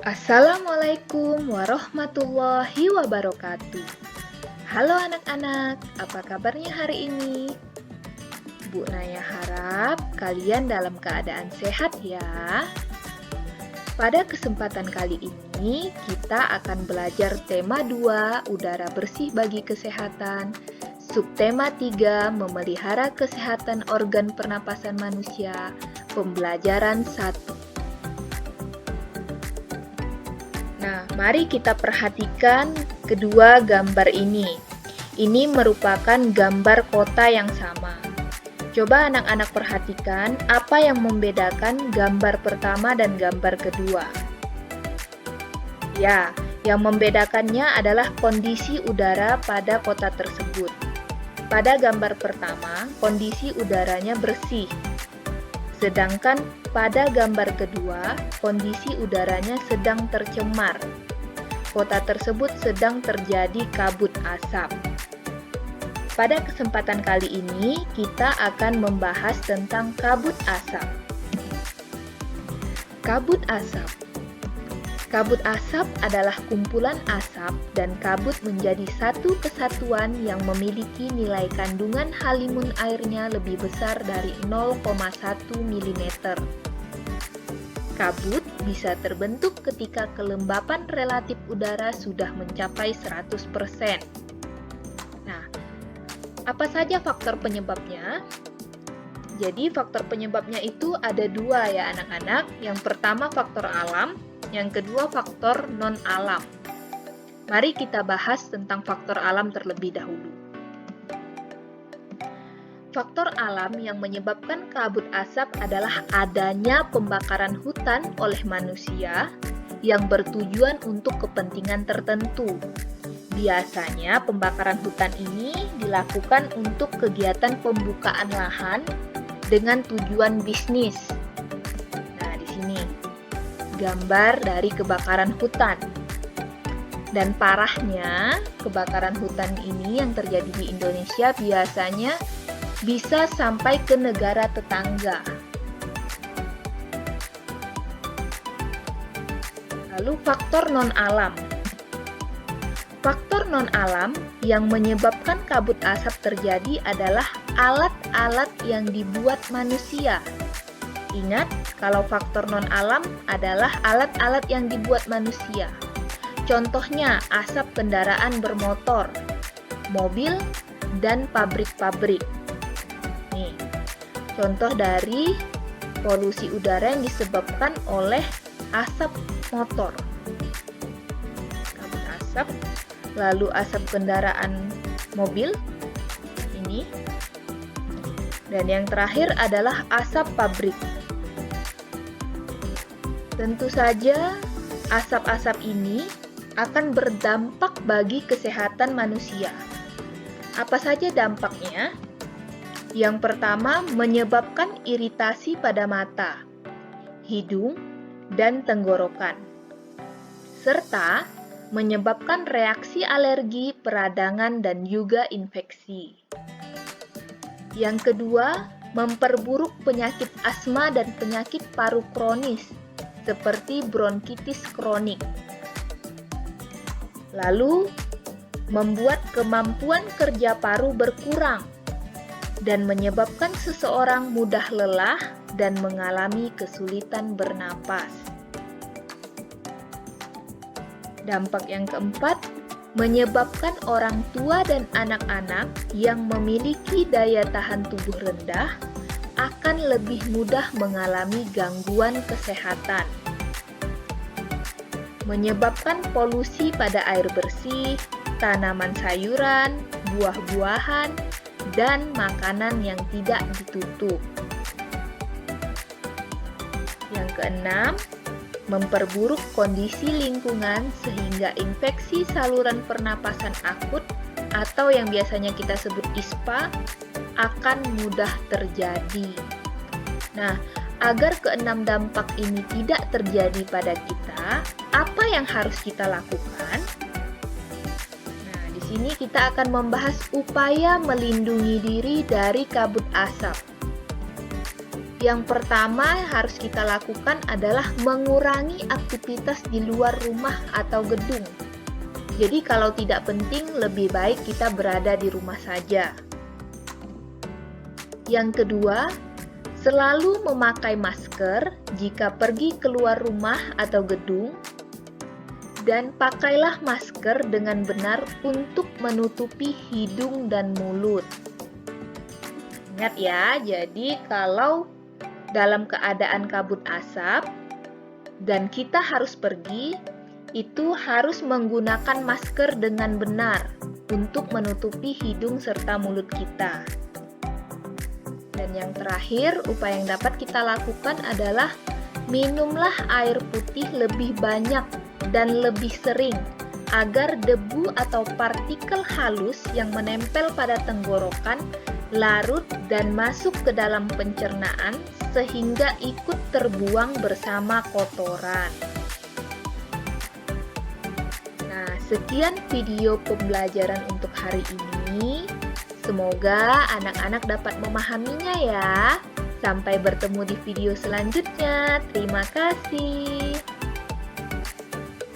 Assalamualaikum warahmatullahi wabarakatuh. Halo anak-anak, apa kabarnya hari ini? Bu Naya harap kalian dalam keadaan sehat ya. Pada kesempatan kali ini, kita akan belajar tema 2, udara bersih bagi kesehatan. Subtema 3, memelihara kesehatan organ pernapasan manusia. Pembelajaran 1. Nah, mari kita perhatikan kedua gambar ini. Ini merupakan gambar kota yang sama. Coba anak-anak perhatikan apa yang membedakan gambar pertama dan gambar kedua. Ya, yang membedakannya adalah kondisi udara pada kota tersebut. Pada gambar pertama, kondisi udaranya bersih. Sedangkan pada gambar kedua, kondisi udaranya sedang tercemar. Kota tersebut sedang terjadi kabut asap. Pada kesempatan kali ini, kita akan membahas tentang kabut asap. Kabut asap. Kabut asap adalah kumpulan asap dan kabut menjadi satu kesatuan yang memiliki nilai kandungan halimun airnya lebih besar dari 0,1 mm. Kabut bisa terbentuk ketika kelembapan relatif udara sudah mencapai 100%. Nah, apa saja faktor penyebabnya? Jadi faktor penyebabnya itu ada dua ya anak-anak. Yang pertama faktor alam, yang kedua faktor non-alam. Mari kita bahas tentang faktor alam terlebih dahulu. Faktor alam yang menyebabkan kabut asap adalah adanya pembakaran hutan oleh manusia yang bertujuan untuk kepentingan tertentu. Biasanya pembakaran hutan ini dilakukan untuk kegiatan pembukaan lahan dengan tujuan bisnis. Nah, di sini gambar dari kebakaran hutan. Dan parahnya, kebakaran hutan ini yang terjadi di Indonesia biasanya bisa sampai ke negara tetangga. Lalu faktor non-alam. Faktor non-alam yang menyebabkan kabut asap terjadi adalah alat-alat yang dibuat manusia. Ingat, kalau faktor non-alam adalah alat-alat yang dibuat manusia. Contohnya, asap kendaraan bermotor, mobil, dan pabrik-pabrik. Nih, contoh dari polusi udara yang disebabkan oleh asap motor. Kabut asap, lalu asap kendaraan mobil, ini. Dan yang terakhir adalah asap pabrik. Tentu saja, asap-asap ini akan berdampak bagi kesehatan manusia. Apa saja dampaknya? Yang pertama, menyebabkan iritasi pada mata, hidung, dan tenggorokan, serta menyebabkan reaksi alergi, peradangan, dan juga infeksi. Yang kedua, memperburuk penyakit asma dan penyakit paru kronis, seperti bronkitis kronik. Lalu, membuat kemampuan kerja paru berkurang dan menyebabkan seseorang mudah lelah dan mengalami kesulitan bernapas. Dampak yang keempat, menyebabkan orang tua dan anak-anak yang memiliki daya tahan tubuh rendah akan lebih mudah mengalami gangguan kesehatan. Menyebabkan polusi pada air bersih, tanaman sayuran, buah-buahan, dan makanan yang tidak ditutup. Yang keenam, memperburuk kondisi lingkungan sehingga infeksi saluran pernapasan akut atau yang biasanya kita sebut ISPA akan mudah terjadi. Nah, agar keenam dampak ini tidak terjadi pada kita, apa yang harus kita lakukan? Nah, di sini kita akan membahas upaya melindungi diri dari kabut asap. Yang pertama harus kita lakukan adalah mengurangi aktivitas di luar rumah atau gedung. Jadi kalau tidak penting, lebih baik kita berada di rumah saja. Yang kedua, selalu memakai masker jika pergi keluar rumah atau gedung, dan pakailah masker dengan benar untuk menutupi hidung dan mulut. Ingat ya, jadi kalau dalam keadaan kabut asap dan kita harus pergi, itu harus menggunakan masker dengan benar untuk menutupi hidung serta mulut kita. Dan yang terakhir, upaya yang dapat kita lakukan adalah minumlah air putih lebih banyak dan lebih sering agar debu atau partikel halus yang menempel pada tenggorokan larut dan masuk ke dalam pencernaan sehingga ikut terbuang bersama kotoran. Nah, sekian video pembelajaran untuk hari ini. Semoga anak-anak dapat memahaminya ya. Sampai bertemu di video selanjutnya. Terima kasih.